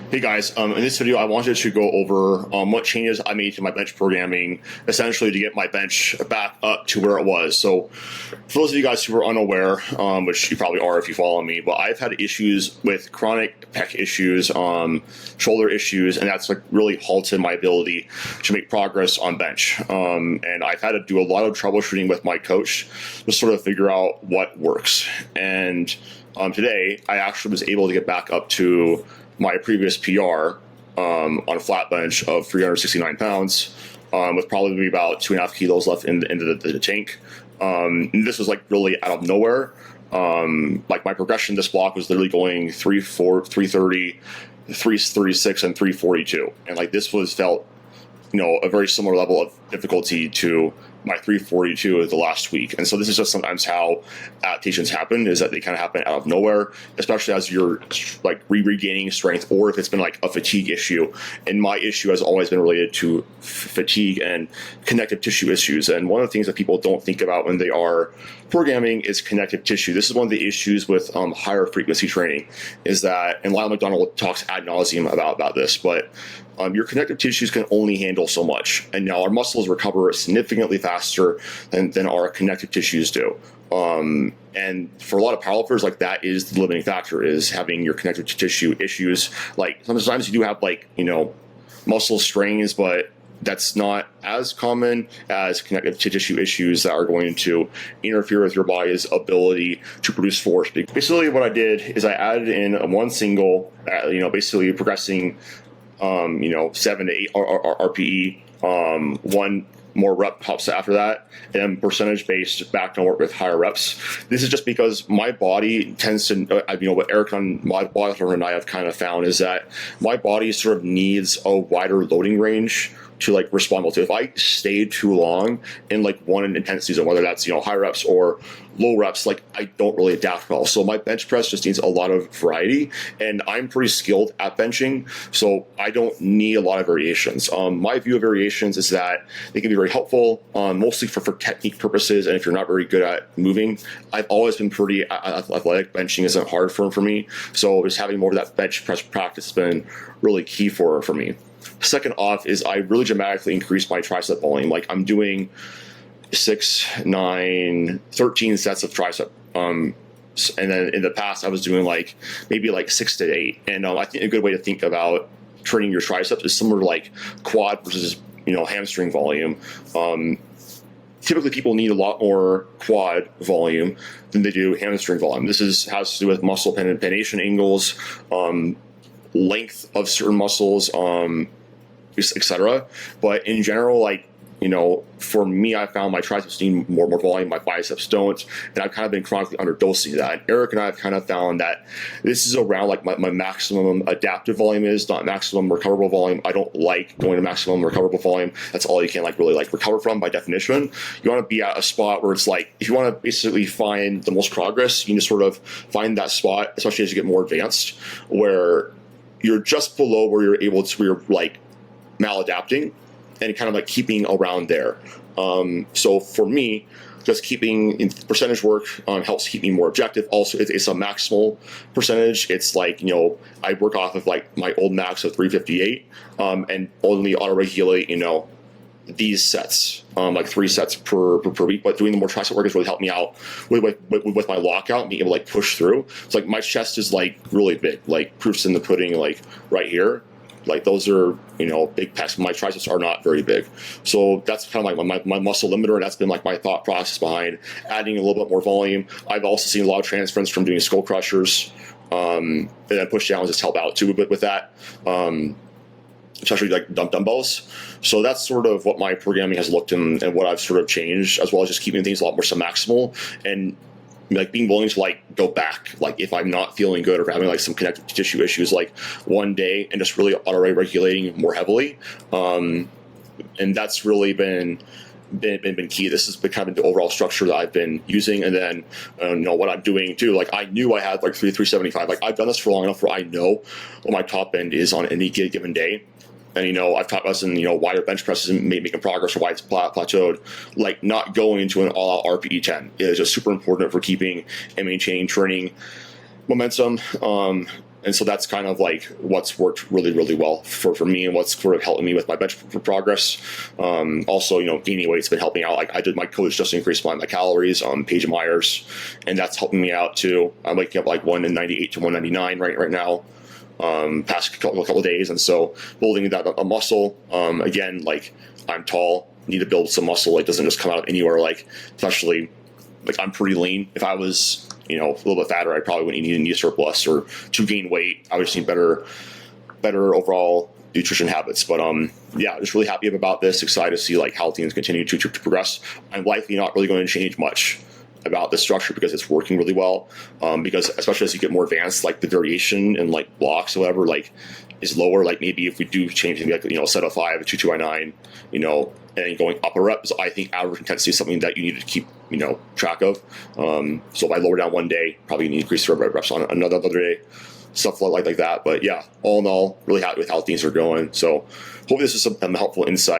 Hey guys, in this video I wanted to go over what changes I made to my bench programming, essentially to get my bench back up to where it was. So for those of you guys who are unaware, which you probably are if you follow me, but I've had issues with chronic pec issues, shoulder issues, and that's like really halted my ability to make progress on bench. And I've had to do a lot of troubleshooting with my coach to sort of figure out what works. And today I actually was able to get back up to my previous PR on a flat bench of 369 pounds, with probably about 2.5 kilos left in the tank. And this was like really out of nowhere. Like my progression this block was literally going 330, 336, and 342. And like this felt, a very similar level of difficulty to my 342 of the last week. And so this is just sometimes how adaptations happen, is that they kind of happen out of nowhere, especially as you're like regaining strength, or if it's been like a fatigue issue. And my issue has always been related to fatigue and connective tissue issues. And one of the things that people don't think about when they are programming is connective tissue. This is one of the issues with higher frequency training, is that, and Lyle McDonald talks ad nauseum about this, but your connective tissues can only handle so much. And now our muscles recover significantly faster than our connective tissues do. And for a lot of powerlifters, like that is the limiting factor, is having your connective tissue issues. Like sometimes you do have like, muscle strains, but that's not as common as connective tissue issues that are going to interfere with your body's ability to produce force. Basically what I did is I added in one single, basically progressing 7 to 8 RPE, one more rep pops after that, and percentage based back to work with higher reps. This is just because my body tends to, what Eric on my bodybuilder and I have kind of found is that my body sort of needs a wider loading range to like respond well to. If I stay too long in like one intensity zone, whether that's high reps or low reps, like I don't really adapt well. So my bench press just needs a lot of variety, and I'm pretty skilled at benching, so I don't need a lot of variations. My view of variations is that they can be very helpful, mostly for technique purposes, and if you're not very good at moving. I've always been pretty athletic. Benching isn't hard for me, so just having more of that bench press practice has been really key for me. Second off is I really dramatically increased my tricep volume. Like I'm doing 6, 9, 13 sets of tricep. And then in the past I was doing maybe 6 to 8. And I think a good way to think about training your triceps is similar to like quad versus hamstring volume. Typically people need a lot more quad volume than they do hamstring volume. This has to do with muscle penetration angles, length of certain muscles, etc. But in general, for me, I found my triceps need more volume, my biceps don't, and I've kind of been chronically underdosing that. Eric and I have kind of found that this is around like my maximum adaptive volume is, not maximum recoverable volume. I don't like going to maximum recoverable volume. That's all you can really recover from by definition. You want to be at a spot where it's like, if you want to basically find the most progress, you need to sort of find that spot, especially as you get more advanced, where you're just below where you're able to, where you're like maladapting, and kind of like keeping around there. So for me, just keeping in percentage work helps keep me more objective. Also, it's a maximal percentage. It's like, I work off of like my old max of 358, and only auto-regulate, these sets, like 3 sets per week. But doing the more tricep work has really helped me out with my lockout and being able to like push through. It's like my chest is like really big, like proofs in the pudding, like right here. Like those are, big pecs. My triceps are not very big. So that's kind of like my muscle limiter, and that's been like my thought process behind adding a little bit more volume. I've also seen a lot of transference from doing skull crushers, and then push downs just help out too with that, especially like dumbbells. So that's sort of what my programming has looked and what I've sort of changed, as well as just keeping things a lot more maximal, and like being willing to like go back, like if I'm not feeling good or having like some connective tissue issues, like one day, and just really auto regulating more heavily. And that's really been key. This has been kind of the overall structure that I've been using. And then what I'm doing too, like I knew I had like 375. Like I've done this for long enough where I know what my top end is on any given day. And, I've taught us in, why your bench press isn't making progress or why it's plateaued. Like not going into an all-out RPE 10 is just super important for keeping and maintaining training momentum. and so that's kind of like what's worked really, really well for me, and what's sort of helping me with my bench progress. Also, gaining weight's been helping out. Like I did, my coach just increased my calories on Paige Myers, and that's helping me out too. I'm waking up like 198 to 199 right now. Past couple of days, and so building that a muscle. Again, like I'm tall, need to build some muscle. Like doesn't just come out of anywhere. Like especially, like I'm pretty lean. If I was, a little bit fatter, I probably wouldn't need a knee surplus or to gain weight. I would just need better overall nutrition habits. But yeah, just really happy about this. Excited to see like how things continue to progress. I'm likely not really going to change much about the structure because it's working really well. Because especially as you get more advanced, like the variation in like blocks or whatever, like is lower. Like maybe if we do change maybe like, a set of 5, a 2, 2 by 9, and going upper reps, I think average intensity is something that you need to keep, track of. So if I lower down one day, probably need to increase reps on another day, stuff like that. But yeah, all in all, really happy with how things are going. So hopefully this is some helpful insight.